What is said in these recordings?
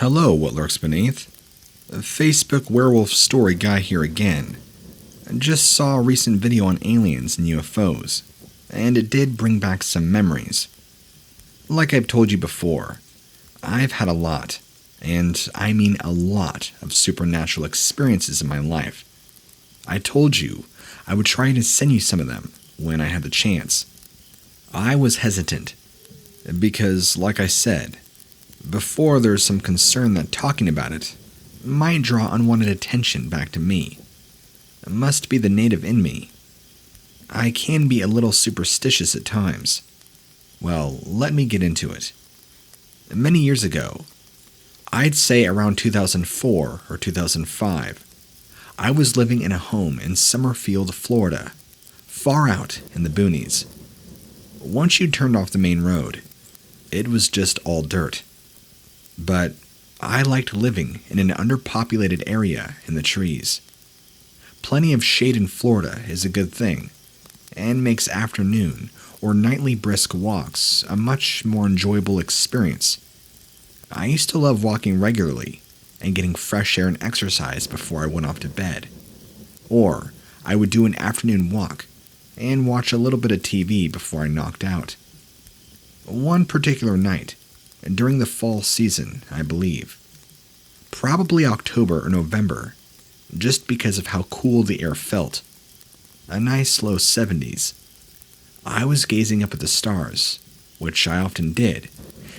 Hello, what lurks beneath? Facebook werewolf story guy here again. Just saw a recent video on aliens and UFOs, and it did bring back some memories. Like I've told you before, I've had a lot, and I mean a lot, of supernatural experiences in my life. I told you I would try to send you some of them when I had the chance. I was hesitant, because, like I said, before there's some concern that talking about it might draw unwanted attention back to me. It must be the native in me. I can be a little superstitious at times. Well, let me get into it. Many years ago, I'd say around 2004 or 2005, I was living in a home in Summerfield, Florida, far out in the boonies. Once you turned off the main road, it was just all dirt. But I liked living in an underpopulated area in the trees. Plenty of shade in Florida is a good thing, and makes afternoon or nightly brisk walks a much more enjoyable experience. I used to love walking regularly and getting fresh air and exercise before I went off to bed. Or I would do an afternoon walk and watch a little bit of TV before I knocked out. One particular night, during the fall season, I believe, probably October or November, just because of how cool the air felt, a nice low 70s, I was gazing up at the stars, which I often did,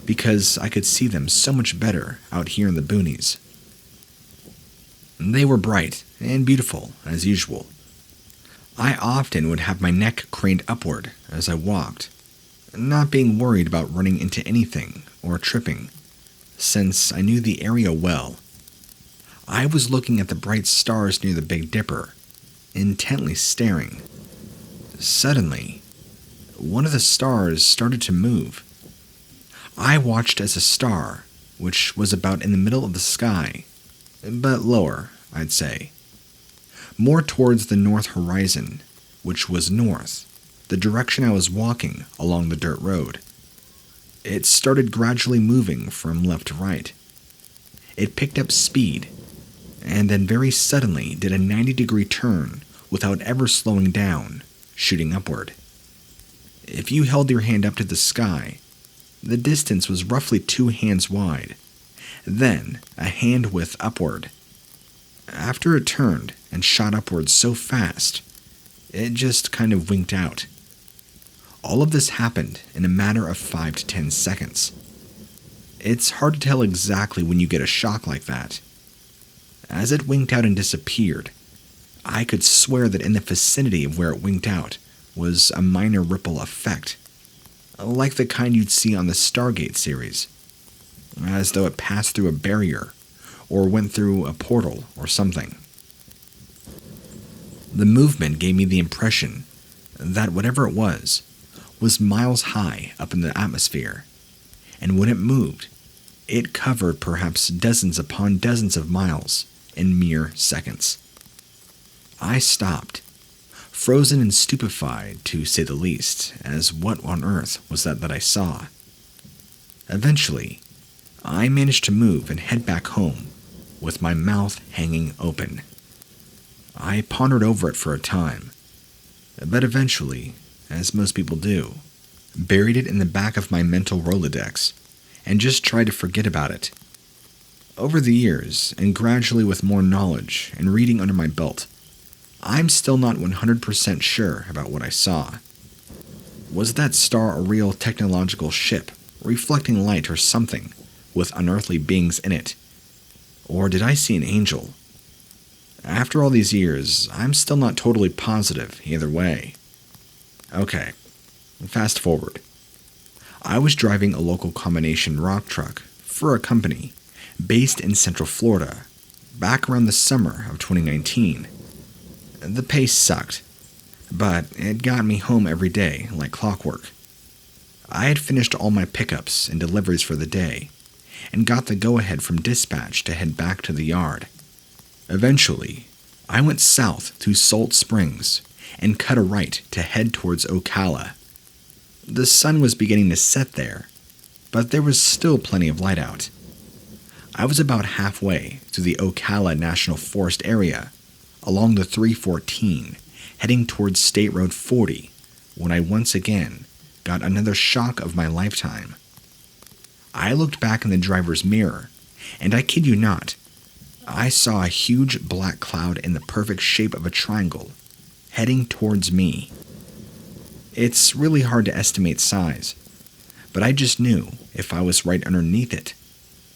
because I could see them so much better out here in the boonies. They were bright and beautiful, as usual. I often would have my neck craned upward as I walked, not being worried about running into anything or tripping, since I knew the area well. I was looking at the bright stars near the Big Dipper, intently staring. Suddenly, one of the stars started to move. I watched as a star, which was about in the middle of the sky, but lower, I'd say, more towards the north horizon, which was north, the direction I was walking along the dirt road. It started gradually moving from left to right. It picked up speed, and then very suddenly did a 90-degree turn without ever slowing down, shooting upward. If you held your hand up to the sky, the distance was roughly 2 hands wide, then a hand width upward. After it turned and shot upward so fast, it just kind of winked out. All of this happened in a matter of 5 to 10 seconds. It's hard to tell exactly when you get a shock like that. As it winked out and disappeared, I could swear that in the vicinity of where it winked out was a minor ripple effect, like the kind you'd see on the Stargate series, as though it passed through a barrier or went through a portal or something. The movement gave me the impression that whatever it was miles high up in the atmosphere, and when it moved, it covered perhaps dozens upon dozens of miles in mere seconds. I stopped, frozen and stupefied to say the least, as what on earth was that I saw? Eventually, I managed to move and head back home with my mouth hanging open. I pondered over it for a time, but eventually, as most people do, buried it in the back of my mental Rolodex and just tried to forget about it. Over the years, and gradually with more knowledge and reading under my belt, I'm still not 100% sure about what I saw. Was that star a real technological ship, reflecting light or something, with unearthly beings in it? Or did I see an angel? After all these years, I'm still not totally positive either way. Okay, fast forward. I was driving a local combination rock truck for a company based in Central Florida back around the summer of 2019. The pace sucked, but it got me home every day like clockwork. I had finished all my pickups and deliveries for the day and got the go-ahead from dispatch to head back to the yard. Eventually, I went south through Salt Springs and cut a right to head towards Ocala. The sun was beginning to set there, but there was still plenty of light out. I was about halfway through the Ocala National Forest area, along the 314, heading towards State Road 40, when I once again got another shock of my lifetime. I looked back in the driver's mirror, and I kid you not, I saw a huge black cloud in the perfect shape of a triangle, heading towards me. It's really hard to estimate size, but I just knew if I was right underneath it,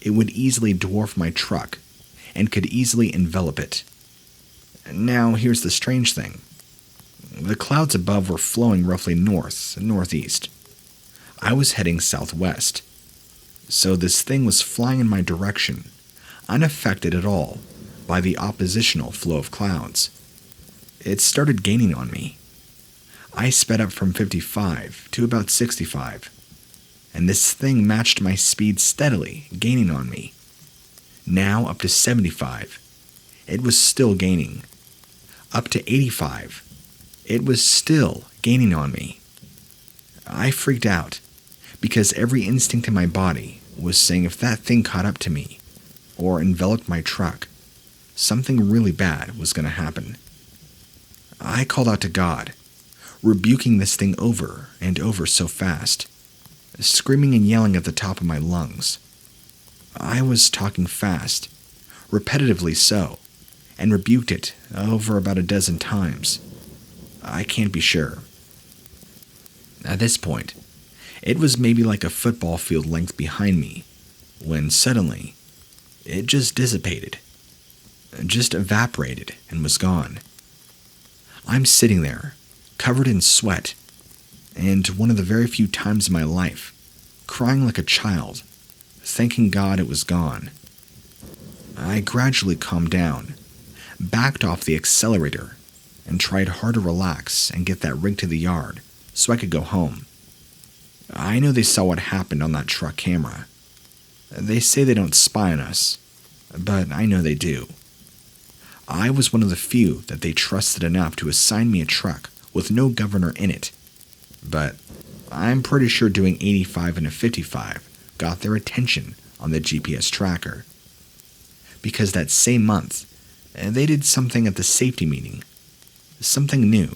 it would easily dwarf my truck and could easily envelop it. Now, here's the strange thing. The clouds above were flowing roughly north and northeast. I was heading southwest, so this thing was flying in my direction, unaffected at all by the oppositional flow of clouds. It started gaining on me. I sped up from 55 to about 65, and this thing matched my speed steadily, gaining on me. Now up to 75, it was still gaining. Up to 85, it was still gaining on me. I freaked out, because every instinct in my body was saying if that thing caught up to me, or enveloped my truck, something really bad was going to happen. I called out to God, rebuking this thing over and over so fast, screaming and yelling at the top of my lungs. I was talking fast, repetitively so, and rebuked it over about a dozen times. I can't be sure. At this point, it was maybe like a football field length behind me, when suddenly, it just dissipated, just evaporated and was gone. I'm sitting there, covered in sweat, and one of the very few times in my life, crying like a child, thanking God it was gone. I gradually calmed down, backed off the accelerator, and tried hard to relax and get that rig to the yard so I could go home. I know they saw what happened on that truck camera. They say they don't spy on us, but I know they do. I was one of the few that they trusted enough to assign me a truck with no governor in it, but I'm pretty sure doing 85 and a 55 got their attention on the GPS tracker. Because that same month, they did something at the safety meeting, something new,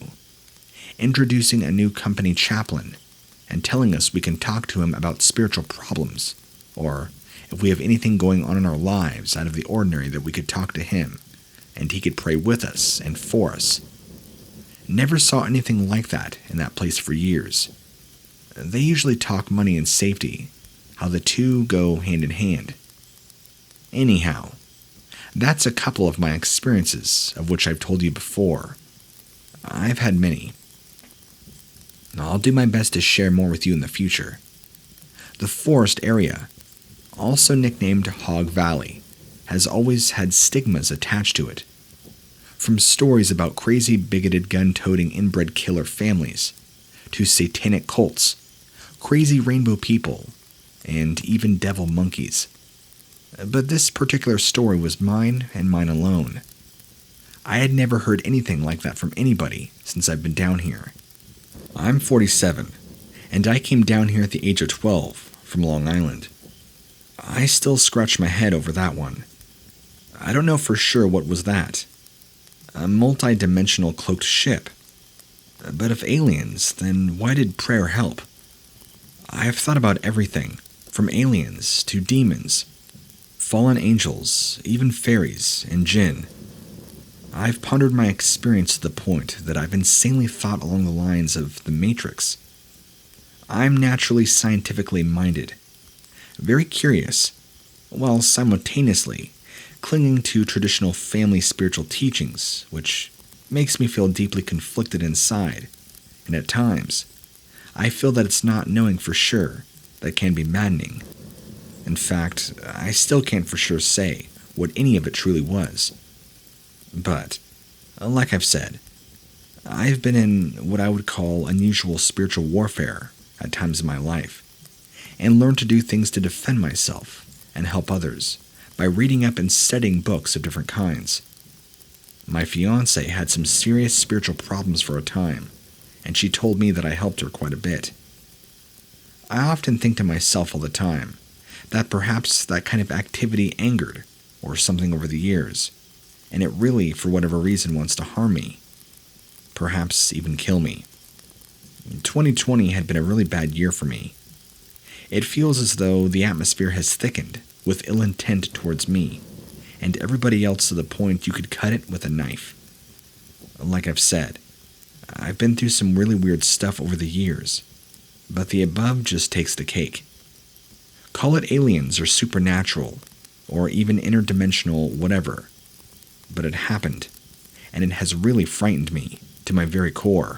introducing a new company chaplain and telling us we can talk to him about spiritual problems, or if we have anything going on in our lives out of the ordinary that we could talk to him, and he could pray with us and for us. Never saw anything like that in that place for years. They usually talk money and safety, how the two go hand in hand. Anyhow, that's a couple of my experiences, of which I've told you before. I've had many. I'll do my best to share more with you in the future. The forest area, also nicknamed Hog Valley, has always had stigmas attached to it. From stories about crazy, bigoted, gun-toting, inbred killer families, to satanic cults, crazy rainbow people, and even devil monkeys. But this particular story was mine and mine alone. I had never heard anything like that from anybody since I've been down here. I'm 47, and I came down here at the age of 12 from Long Island. I still scratch my head over that one. I don't know for sure what was that. A multi-dimensional cloaked ship. But if aliens, then why did prayer help? I've thought about everything, from aliens to demons, fallen angels, even fairies and jinn. I've pondered my experience to the point that I've insanely thought along the lines of the Matrix. I'm naturally scientifically minded, very curious, while simultaneously clinging to traditional family spiritual teachings, which makes me feel deeply conflicted inside, and at times, I feel that it's not knowing for sure that can be maddening. In fact, I still can't for sure say what any of it truly was. But, like I've said, I've been in what I would call unusual spiritual warfare at times in my life, and learned to do things to defend myself and help others by reading up and studying books of different kinds. My fiancée had some serious spiritual problems for a time, and she told me that I helped her quite a bit. I often think to myself all the time, that perhaps that kind of activity angered or something over the years, and it really, for whatever reason, wants to harm me, perhaps even kill me. 2020 had been a really bad year for me. It feels as though the atmosphere has thickened with ill intent towards me and everybody else to the point you could cut it with a knife. Like I've said, I've been through some really weird stuff over the years, but the above just takes the cake. Call it aliens or supernatural, or even interdimensional whatever, but it happened, and it has really frightened me to my very core.